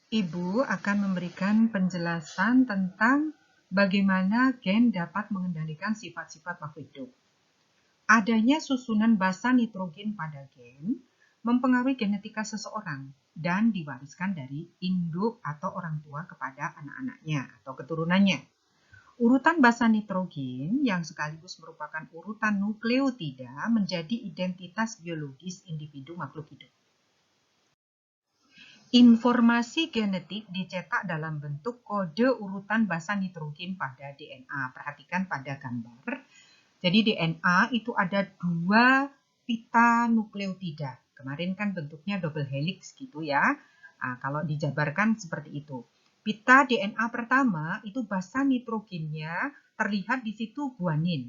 Ibu akan memberikan penjelasan tentang bagaimana gen dapat mengendalikan sifat-sifat makhluk hidup. Adanya susunan basa nitrogen pada gen mempengaruhi genetika seseorang dan diwariskan dari induk atau orang tua kepada anak-anaknya atau keturunannya. Urutan basa nitrogen yang sekaligus merupakan urutan nukleotida menjadi identitas biologis individu makhluk hidup. Informasi genetik dicetak dalam bentuk kode urutan basa nitrogen pada DNA. Perhatikan pada gambar. Jadi DNA itu ada 2 pita nukleotida. Kemarin kan bentuknya double helix gitu ya. Nah, kalau dijabarkan seperti itu. Pita DNA pertama itu basa nitrogennya terlihat di situ guanin.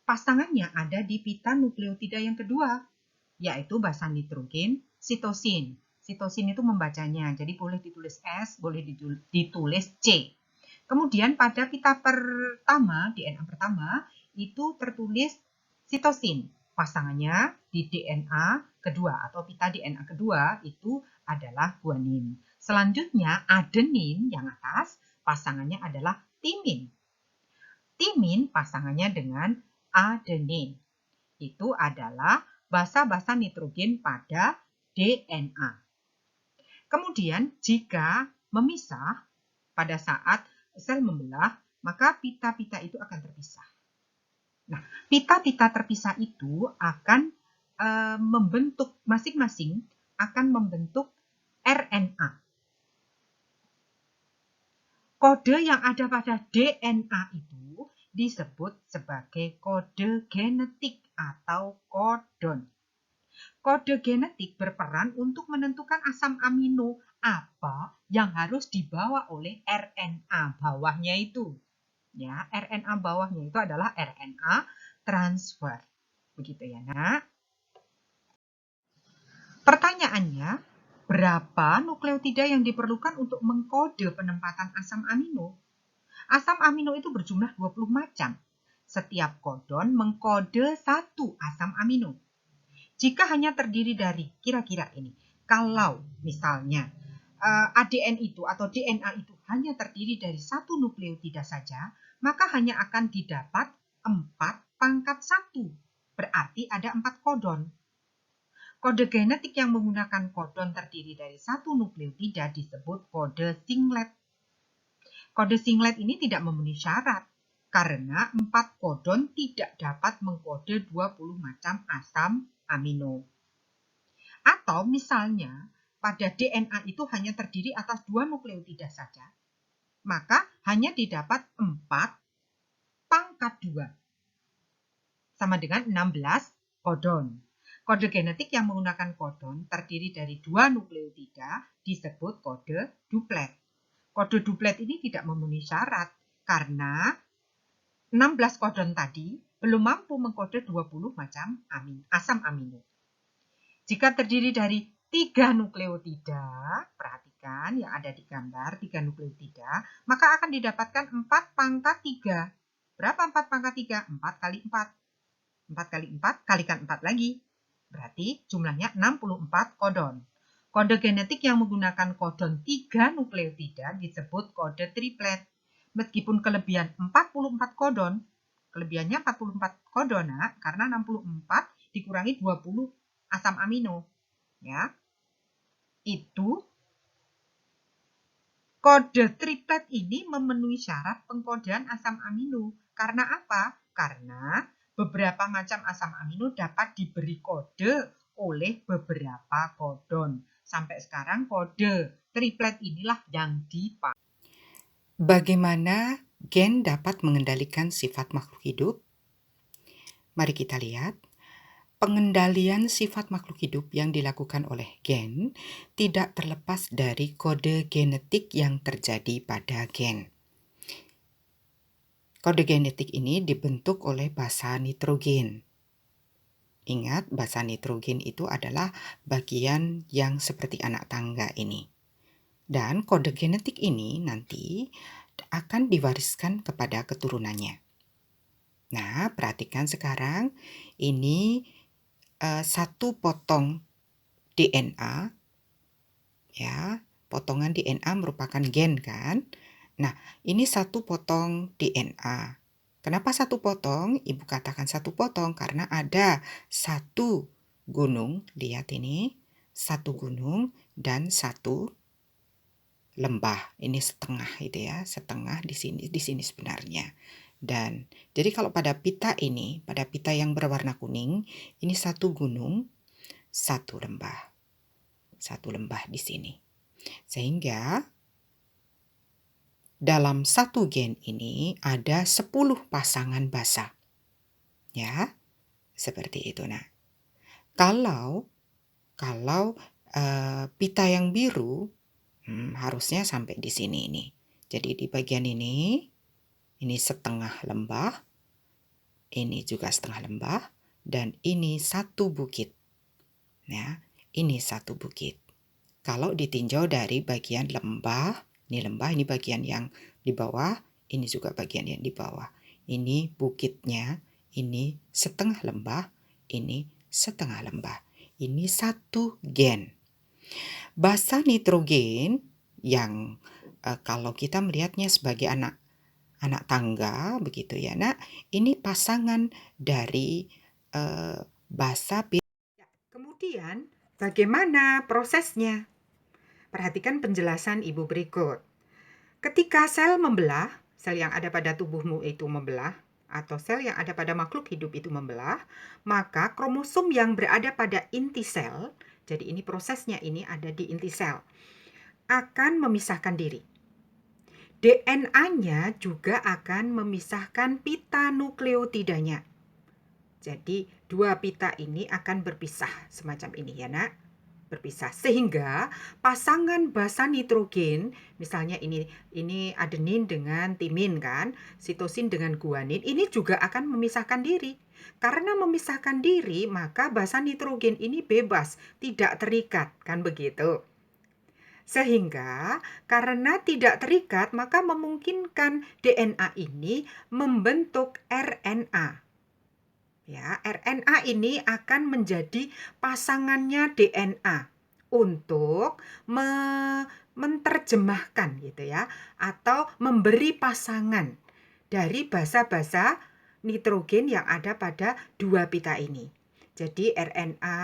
Pasangannya ada di pita nukleotida yang kedua, yaitu basa nitrogen sitosin. Sitosin itu membacanya, jadi boleh ditulis S, boleh ditulis C. Kemudian pada pita pertama, DNA pertama, itu tertulis sitosin. Pasangannya di DNA kedua atau pita DNA kedua itu adalah guanin. Selanjutnya adenin yang atas, pasangannya adalah timin. Timin pasangannya dengan adenin. Itu adalah basa-basa nitrogen pada DNA. Kemudian jika memisah pada saat sel membelah, maka pita-pita itu akan terpisah. Nah, pita-pita terpisah itu akan membentuk masing-masing akan membentuk RNA. Kode yang ada pada DNA itu disebut sebagai kode genetik atau kodon. Kode genetik berperan untuk menentukan asam amino apa yang harus dibawa oleh RNA bawahnya itu. Ya, RNA bawahnya itu adalah RNA transfer. Begitu ya, Nak. Pertanyaannya, berapa nukleotida yang diperlukan untuk mengkode penempatan asam amino? Asam amino itu berjumlah 20 macam. Setiap kodon mengkode satu asam amino. Jika hanya terdiri dari kira-kira ini, kalau misalnya ADN itu atau DNA itu hanya terdiri dari satu nukleotida saja, maka hanya akan didapat 4^1. Berarti ada 4 kodon. Kode genetik yang menggunakan kodon terdiri dari satu nukleotida disebut kode singlet. Kode singlet ini tidak memenuhi syarat karena 4 kodon tidak dapat mengkode 20 macam asam amino. Atau misalnya pada DNA itu hanya terdiri atas 2 nukleotida saja, maka hanya didapat 4^2 sama dengan 16 kodon. Kode genetik yang menggunakan kodon terdiri dari 2 nukleotida disebut kode duplet. Kode duplet ini tidak memenuhi syarat karena 16 kodon tadi belum mampu mengkode 20 macam asam amino. Jika terdiri dari 3 nukleotida, perhatikan yang ada di gambar 3 nukleotida, maka akan didapatkan 4^3. Berapa 4^3? 4 kali 4. 4 kali 4 kalikan 4 lagi. Berarti jumlahnya 64 kodon. Kode genetik yang menggunakan kodon 3 nukleotida disebut kode triplet. Meskipun kelebihan 44 kodon, kelebihannya 44 kodon, Nak, karena 64 dikurangi 20 asam amino, ya. Itu kode triplet ini memenuhi syarat pengkodean asam amino. Karena apa? Karena beberapa macam asam amino dapat diberi kode oleh beberapa kodon. Sampai sekarang kode triplet inilah yang dipakai. Bagaimana gen dapat mengendalikan sifat makhluk hidup? Mari kita lihat. Pengendalian sifat makhluk hidup yang dilakukan oleh gen tidak terlepas dari kode genetik yang terjadi pada gen. Kode genetik ini dibentuk oleh basa nitrogen. Ingat, basa nitrogen itu adalah bagian yang seperti anak tangga ini. Dan kode genetik ini nanti akan diwariskan kepada keturunannya. Nah, perhatikan sekarang ini satu potong DNA, ya, potongan DNA merupakan gen kan? Nah, ini satu potong DNA. Kenapa satu potong? Ibu katakan satu potong karena ada satu gunung, lihat ini, satu gunung dan satu lembah. Ini setengah itu ya, setengah di sini sebenarnya. Dan jadi kalau pada pita ini, pada pita yang berwarna kuning, ini satu gunung, satu lembah. Satu lembah di sini. Sehingga dalam satu gen ini ada 10 pasangan basa. Ya, seperti itu. Nah, kalau pita yang biru harusnya sampai di sini ini. Jadi di bagian ini setengah lembah, ini juga setengah lembah, dan ini satu bukit. Ya, ini satu bukit. Kalau ditinjau dari bagian lembah, ini bagian yang di bawah, ini juga bagian yang di bawah. Ini bukitnya, ini setengah lembah, ini setengah lembah. Ini satu gen. Basa nitrogen yang kalau kita melihatnya sebagai anak tangga begitu ya nak, ini pasangan dari basa. Kemudian bagaimana prosesnya? Perhatikan penjelasan ibu berikut. Ketika sel membelah, sel yang ada pada tubuhmu itu membelah, atau sel yang ada pada makhluk hidup itu membelah, maka kromosom yang berada pada inti sel, jadi ini prosesnya ini ada di inti sel, akan memisahkan diri. DNA-nya juga akan memisahkan pita nukleotidanya. Jadi dua pita ini akan berpisah semacam ini ya nak, berpisah sehingga pasangan basa nitrogen, misalnya ini adenin dengan timin kan, sitosin dengan guanin, ini juga akan memisahkan diri. Karena memisahkan diri, maka basa nitrogen ini bebas, tidak terikat, kan begitu. Sehingga karena tidak terikat, maka memungkinkan DNA ini membentuk RNA. Ya, RNA ini akan menjadi pasangannya DNA untuk menerjemahkan gitu ya, atau memberi pasangan dari basa-basa nitrogen yang ada pada dua pita ini. Jadi RNA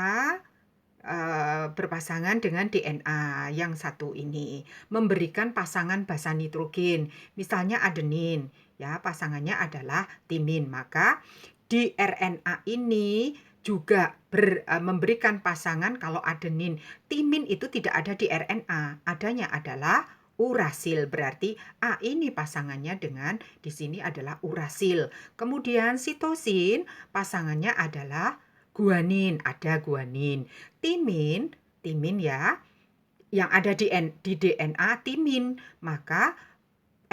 berpasangan dengan DNA yang satu ini memberikan pasangan basa nitrogen, misalnya adenin ya, pasangannya adalah timin, maka di RNA ini juga memberikan pasangan. Kalau adenin timin itu tidak ada di RNA, adanya adalah urasil, berarti ini pasangannya dengan di sini adalah urasil. Kemudian sitosin pasangannya adalah guanin, ada guanin. Timin ya, yang ada di DNA timin, maka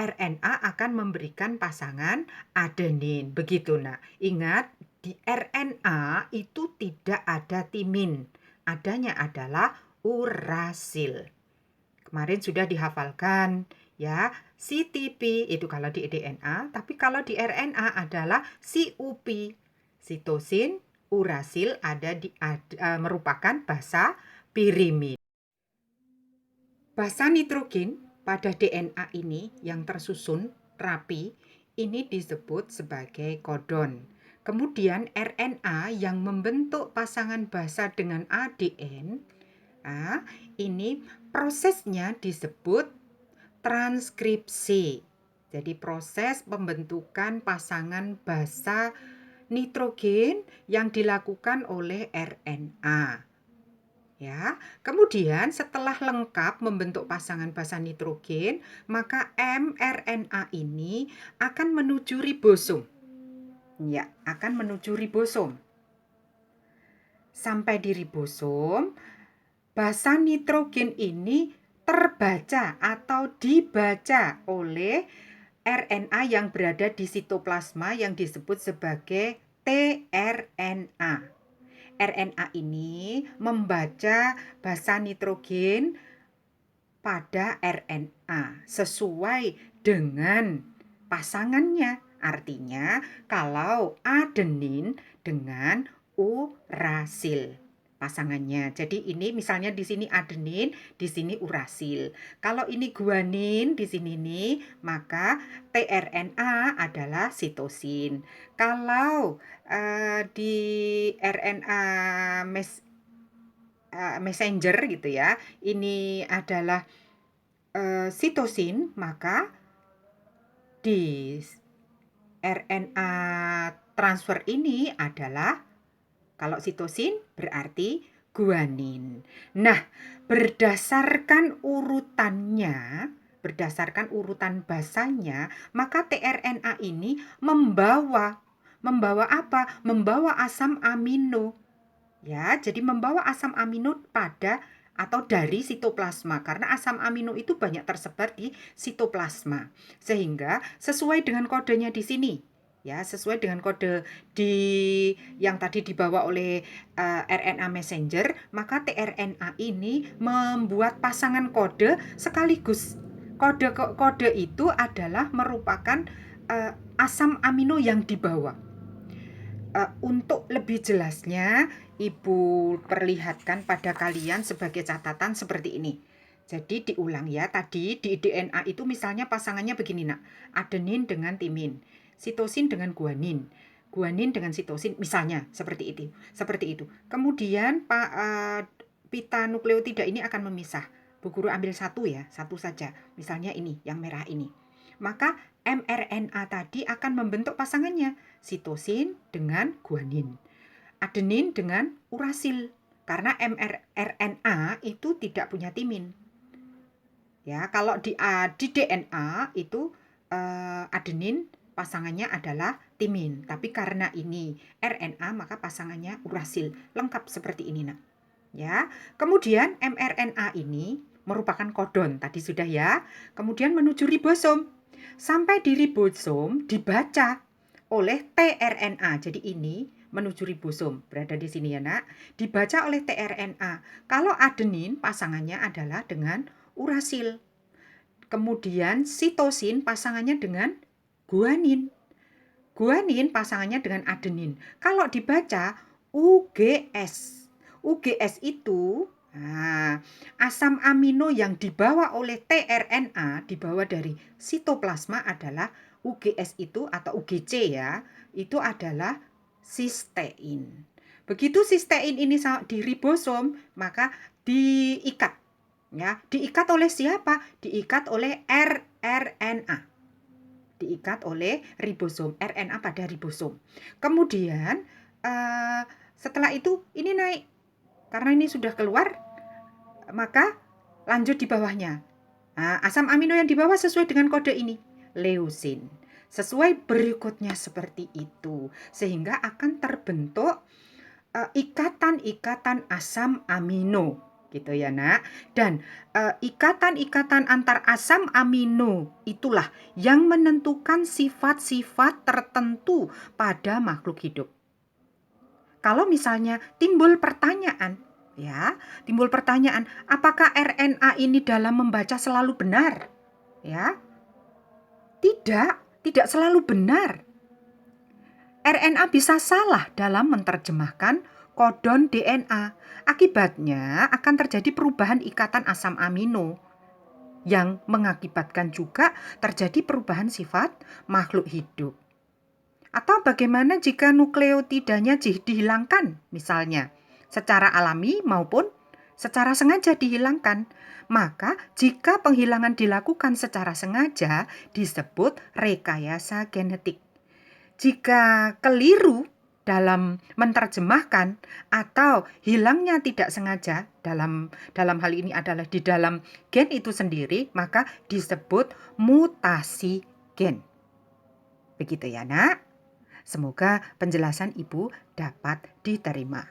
RNA akan memberikan pasangan adenin. Begitu nak. Ingat, di RNA itu tidak ada timin. Adanya adalah urasil. Kemarin sudah dihafalkan ya, CTP itu kalau di DNA, tapi kalau di RNA adalah CUP. Sitosin, urasil merupakan basa pirimid. Basa nitrogen pada DNA ini yang tersusun rapi, ini disebut sebagai kodon. Kemudian RNA yang membentuk pasangan basa dengan ADN, ini prosesnya disebut transkripsi. Jadi proses pembentukan pasangan basa nitrogen yang dilakukan oleh RNA. Ya, kemudian setelah lengkap membentuk pasangan basa nitrogen, maka mRNA ini akan menuju ribosom. Ya, akan menuju ribosom. Sampai di ribosom, basa nitrogen ini terbaca atau dibaca oleh RNA yang berada di sitoplasma yang disebut sebagai tRNA. RNA ini membaca basa nitrogen pada RNA sesuai dengan pasangannya. Artinya kalau adenin dengan urasil. pasangannya. Jadi ini misalnya di sini adenin, di sini urasil. Kalau ini guanin di sini nih, maka tRNA adalah sitosin. Kalau di RNA messenger gitu ya, ini adalah sitosin, maka di RNA transfer ini adalah, kalau sitosin berarti guanin. Nah, berdasarkan urutan basanya, maka tRNA ini membawa apa? Membawa asam amino. Ya, jadi membawa asam amino pada atau dari sitoplasma, karena asam amino itu banyak tersebar di sitoplasma. Sehingga sesuai dengan kodenya di sini, ya, sesuai dengan kode di yang tadi dibawa oleh RNA messenger, maka tRNA ini membuat pasangan kode sekaligus. Kode itu adalah merupakan asam amino yang dibawa. Untuk lebih jelasnya, Ibu perlihatkan pada kalian sebagai catatan seperti ini. Jadi diulang ya, tadi di DNA itu misalnya pasangannya begini nak, adenin dengan timin, sitosin dengan guanin, guanin dengan sitosin, misalnya seperti itu, Kemudian pita nukleotida ini akan memisah. Bu Guru ambil satu ya, satu saja, misalnya ini yang merah ini. Maka mRNA tadi akan membentuk pasangannya, sitosin dengan guanin, adenin dengan urasil, karena mRNA itu tidak punya timin. Ya, kalau di DNA itu adenin pasangannya adalah timin, tapi karena ini RNA maka pasangannya urasil, lengkap seperti ini nak. Ya, kemudian mRNA ini merupakan kodon tadi sudah ya. Kemudian menuju ribosom. Sampai di ribosom dibaca oleh tRNA. Jadi ini menuju ribosom, berada di sini ya nak. Dibaca oleh tRNA. Kalau adenin pasangannya adalah dengan urasil. Kemudian sitosin pasangannya dengan guanin. Guanin pasangannya dengan adenin. Kalau dibaca UGS. UGS itu asam amino yang dibawa oleh tRNA, dibawa dari sitoplasma adalah UGS itu atau UGC ya, itu adalah sistein. Begitu sistein ini di ribosom, maka diikat. Ya, diikat oleh siapa? Diikat oleh rRNA. Diikat oleh ribosom, RNA pada ribosom. Kemudian setelah itu ini naik. Karena ini sudah keluar, maka lanjut di bawahnya. Asam amino yang di bawah sesuai dengan kode ini, leusin. Sesuai berikutnya seperti itu. Sehingga akan terbentuk ikatan-ikatan asam amino. Gitu ya nak. Dan ikatan-ikatan antar asam amino itulah yang menentukan sifat-sifat tertentu pada makhluk hidup. Kalau misalnya timbul pertanyaan, apakah RNA ini dalam membaca selalu benar? Ya, tidak selalu benar. RNA bisa salah dalam menerjemahkan kodon DNA. Akibatnya akan terjadi perubahan ikatan asam amino yang mengakibatkan juga terjadi perubahan sifat makhluk hidup. Atau bagaimana jika nukleotidanya dihilangkan, misalnya secara alami maupun secara sengaja dihilangkan? Maka jika penghilangan dilakukan secara sengaja disebut rekayasa genetik. Jika keliru dalam menerjemahkan atau hilangnya tidak sengaja, dalam hal ini adalah di dalam gen itu sendiri, maka disebut mutasi gen. Begitu ya nak. Semoga penjelasan Ibu dapat diterima.